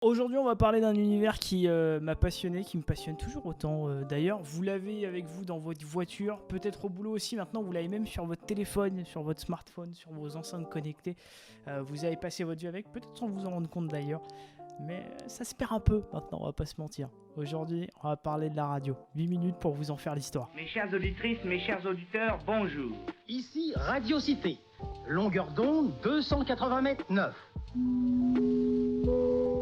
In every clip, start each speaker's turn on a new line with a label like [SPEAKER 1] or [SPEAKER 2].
[SPEAKER 1] Aujourd'hui, on va parler d'un univers qui m'a passionné, qui me passionne toujours autant. D'ailleurs, vous l'avez avec vous dans votre voiture, peut-être au boulot aussi. Maintenant, vous l'avez même sur votre téléphone, sur votre smartphone, sur vos enceintes connectées. Vous avez passé votre vie avec, peut-être sans vous en rendre compte d'ailleurs. Mais ça se perd un peu maintenant, on va pas se mentir. Aujourd'hui, on va parler de la radio. 8 minutes pour vous en faire l'histoire.
[SPEAKER 2] Mes chères auditrices, mes chers auditeurs, bonjour.
[SPEAKER 3] Ici Radio Cité, longueur d'onde 280 mètres 9.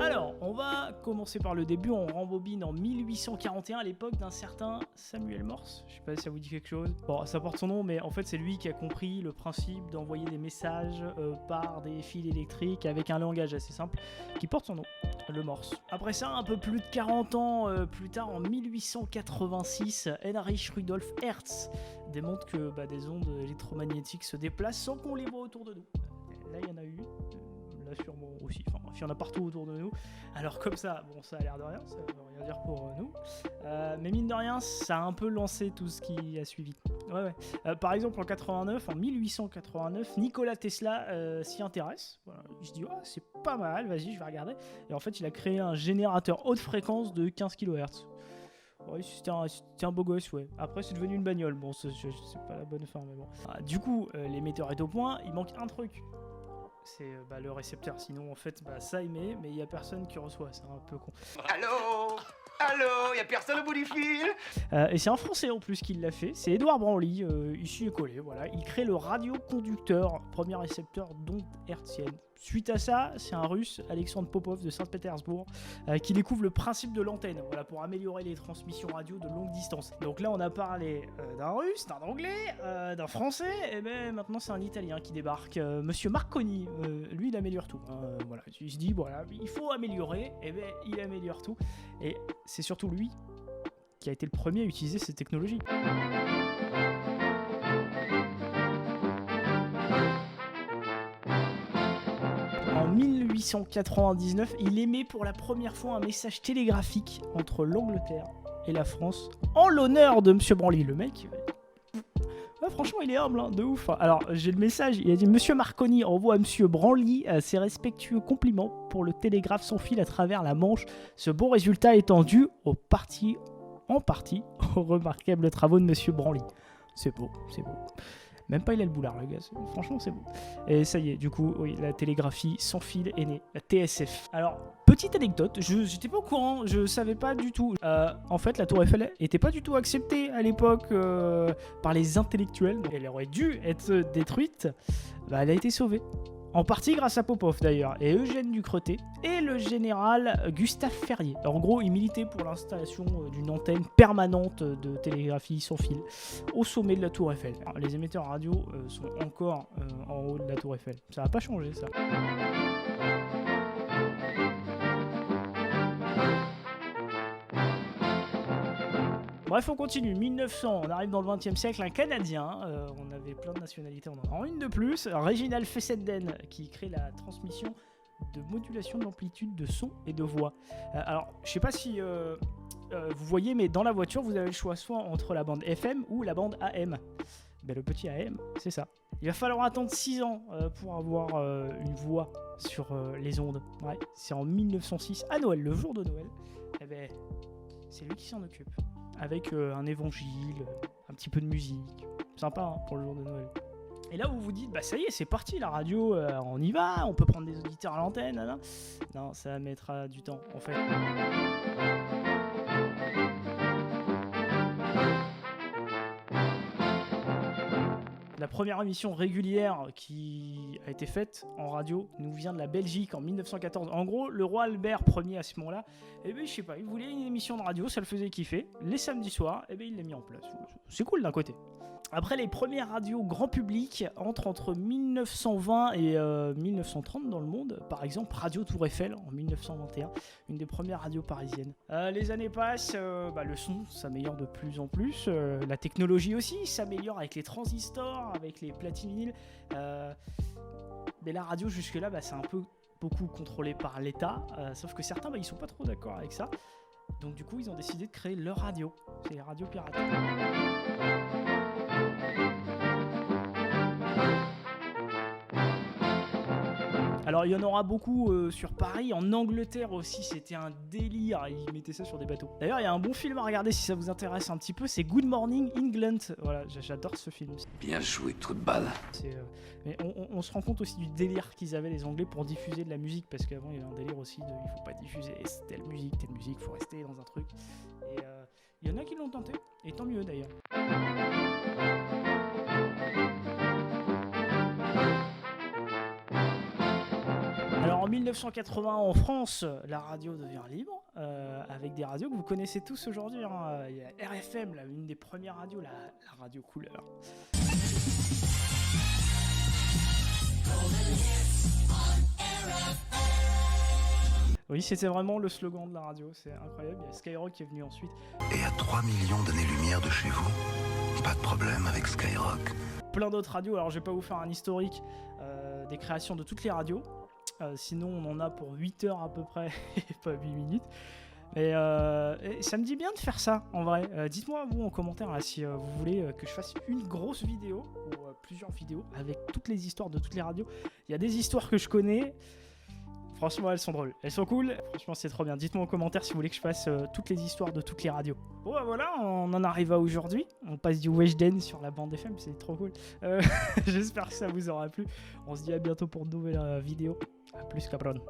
[SPEAKER 1] Alors, on va commencer par le début. On rembobine en 1841 à l'époque d'un certain Samuel Morse. Je sais pas si ça vous dit quelque chose. Bon, ça porte son nom, mais en fait, c'est lui qui a compris le principe d'envoyer des messages par des fils électriques avec un langage assez simple qui porte son nom, le Morse. Après ça, un peu plus de 40 ans plus tard, en 1886, Heinrich Rudolf Hertz démontre que des ondes électromagnétiques se déplacent sans qu'on les voit autour de nous. Là, il y en a eu. Là sûrement aussi, enfin il y en a partout autour de nous. Alors comme ça, bon ça a l'air de rien, ça veut rien dire pour nous. Mais mine de rien, ça a un peu lancé tout ce qui a suivi. Ouais. Par exemple en 1889, Nikola Tesla s'y intéresse. Voilà, il se dit c'est pas mal, vas-y je vais regarder. Et en fait il a créé un générateur haute fréquence de 15 kHz. Ouais, c'était un beau gosse, ouais. Après, c'est devenu une bagnole. Bon, c'est pas la bonne fin, mais bon. Du coup, l'émetteur est au point. Il manque un truc. C'est le récepteur. Sinon, en fait, ça émet, mais il n'y a personne qui reçoit. C'est un peu con.
[SPEAKER 2] Allô, y a personne au bout du fil?
[SPEAKER 1] Et c'est un Français en plus qui l'a fait. C'est Édouard Branly, ici et collé. Voilà. Il crée le radioconducteur, premier récepteur d'ondes hertziennes. Suite à ça, c'est un Russe, Alexandre Popov de Saint-Pétersbourg, qui découvre le principe de l'antenne, voilà, pour améliorer les transmissions radio de longue distance. Donc là, on a parlé d'un Russe, d'un Anglais, d'un Français, et maintenant c'est un Italien qui débarque, Monsieur Marconi. Lui, il améliore tout. Voilà, il se dit, voilà, il faut améliorer, et il améliore tout. Et c'est surtout lui qui a été le premier à utiliser ces technologies. En 1899, il émet pour la première fois un message télégraphique entre l'Angleterre et la France en l'honneur de Monsieur Branly. Le mec, franchement, il est humble, de ouf. Alors, j'ai le message, il a dit « Monsieur Marconi envoie à Monsieur Branly ses respectueux compliments pour le télégraphe sans fil à travers la Manche. Ce bon résultat étant dû en partie aux remarquables travaux de Monsieur Branly. » C'est beau, c'est beau. Même pas il a le boulard, le gars. Franchement, c'est beau. Et ça y est, du coup, oui, la télégraphie sans fil est née, la TSF. Alors, petite anecdote, j'étais pas au courant, je savais pas du tout. En fait, la Tour Eiffel était pas du tout acceptée à l'époque par les intellectuels. Elle aurait dû être détruite. Elle a été sauvée. En partie grâce à Popov d'ailleurs, et Eugène Ducretet, et le général Gustave Ferrier. En gros, il militait pour l'installation d'une antenne permanente de télégraphie sans fil au sommet de la Tour Eiffel. Alors, les émetteurs radio sont encore en haut de la Tour Eiffel. Ça n'a pas changé, ça. Bref, on continue. 1900, on arrive dans le 20e siècle, un Canadien, on avait plein de nationalités, on en a une de plus, Reginald Fessenden, qui crée la transmission de modulation de l'amplitude de son et de voix. Alors, je sais pas si vous voyez, mais dans la voiture, vous avez le choix soit entre la bande FM ou la bande AM. Le petit AM, c'est ça. Il va falloir attendre 6 ans pour avoir une voix sur les ondes. Ouais, c'est en 1906, à Noël, le jour de Noël. C'est lui qui s'en occupe. Avec un évangile, un petit peu de musique. Sympa pour le jour de Noël. Et là vous vous dites, ça y est, c'est parti, la radio, on y va, on peut prendre des auditeurs à l'antenne. Non, ça mettra du temps, en fait. La première émission régulière qui a été faite en radio nous vient de la Belgique en 1914. En gros, le roi Albert Ier à ce moment-là, je sais pas, il voulait une émission de radio, ça le faisait kiffer. Les samedis soirs, il l'a mis en place. C'est cool d'un côté. Après, les premières radios grand public entrent entre 1920 et 1930 dans le monde. Par exemple, Radio Tour Eiffel en 1921, une des premières radios parisiennes. Les années passent, le son s'améliore de plus en plus. La technologie aussi s'améliore avec les transistors, avec les platines vinyles. Mais la radio jusque-là, c'est un peu beaucoup contrôlé par l'État. Sauf que certains, ils sont pas trop d'accord avec ça. Donc du coup, ils ont décidé de créer leur radio. C'est les radios pirates. Alors il y en aura beaucoup sur Paris, en Angleterre aussi, c'était un délire, ils mettaient ça sur des bateaux. D'ailleurs il y a un bon film à regarder si ça vous intéresse un petit peu, c'est Good Morning England. Voilà, j'adore ce film.
[SPEAKER 2] Bien joué, trou de balle.
[SPEAKER 1] Mais on se rend compte aussi du délire qu'ils avaient les Anglais pour diffuser de la musique, parce qu'avant il y avait un délire aussi de il faut pas diffuser telle musique, faut rester dans un truc. Et il y en a qui l'ont tenté, et tant mieux d'ailleurs. Alors en 1980 en France, la radio devient libre, avec des radios que vous connaissez tous aujourd'hui. Hein. Il y a RFM, là, une des premières radios, la radio couleur. Oui, c'était vraiment le slogan de la radio, c'est incroyable. Il y a Skyrock qui est venu ensuite.
[SPEAKER 4] Et à 3 millions d'années-lumière de chez vous, pas de problème avec Skyrock.
[SPEAKER 1] Plein d'autres radios, alors je vais pas vous faire un historique des créations de toutes les radios. Sinon on en a pour 8 heures à peu près, et pas 8 minutes. Mais ça me dit bien de faire ça, en vrai. Dites-moi, vous, en commentaire, là, si vous voulez que je fasse une grosse vidéo, ou plusieurs vidéos, avec toutes les histoires de toutes les radios. Il y a des histoires que je connais. Franchement, elles sont drôles. Elles sont cool. Franchement, c'est trop bien. Dites-moi en commentaire si vous voulez que je fasse toutes les histoires de toutes les radios. Bon, bah voilà, on en arrive à aujourd'hui. On passe du Weshden sur la bande FM, c'est trop cool. J'espère que ça vous aura plu. On se dit à bientôt pour de nouvelles vidéos. A plus, cabron.